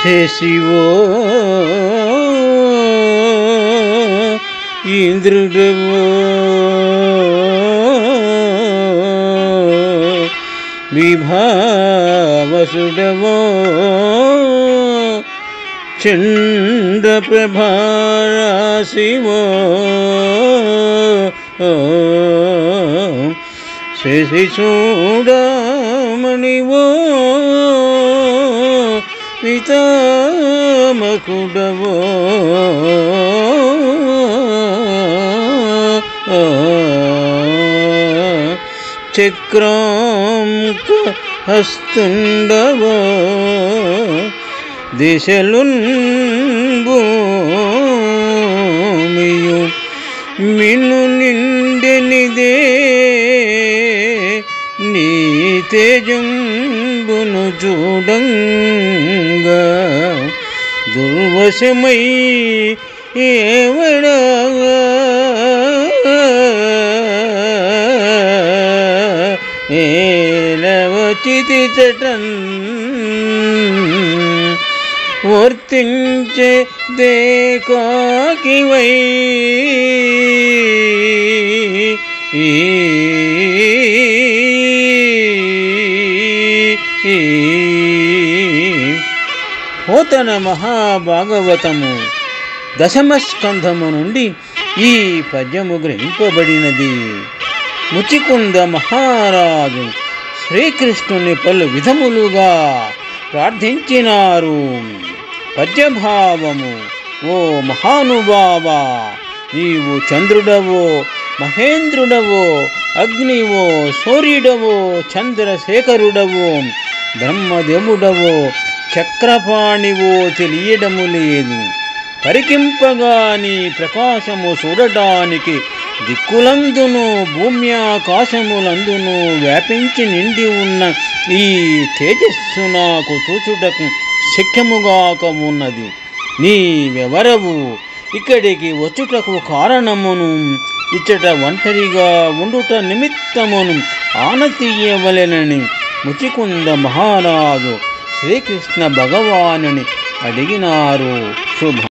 శశివో ఇంద్రుడవో విభావసుడవో చంద్రప్రభారాశివో శశిచూడామణివో పితామకుడవో చక్రాంక హస్తుండవో దిశలున్ భూమియు మిన్ను నిండెనిదే నీ తేజంబును చూడంగా దుర్వశమై ఏవడా ఏలవచితి చటన్ వర్తించే దేకాకివై పోతన మహాభాగవతము దశమ స్కంధము నుండి ఈ పద్యము గ్రహింపబడినది. ముచికుంద మహారాజు శ్రీకృష్ణుని పలు విధములుగా ప్రార్థించినారు. పద్యభావము: ఓ మహానుభావా, నీవు చంద్రుడవో, మహేంద్రుడవో, అగ్నివో, సూర్యుడవో, చంద్రశేఖరుడవో, బ్రహ్మదేవుడవో, చక్రపాణివో తెలియడము లేదు. పరికింపగా నీ ప్రకాశము చూడటానికి దిక్కులందును భూమ్యాకాశములందును వ్యాపించి నిండి ఉన్న ఈ తేజస్సు నాకు చూచుటకు శక్యముగాక ఉన్నది. నీవెవరవు? ఇక్కడికి వచ్చుటకు కారణమును, ఇచ్చట ఒంటరిగా ఉండుట నిమిత్తమును ఆనతీయవలెనని ముచికుంద మహారాజు శ్రీకృష్ణ భగవానుని అడిగినారు. శుభ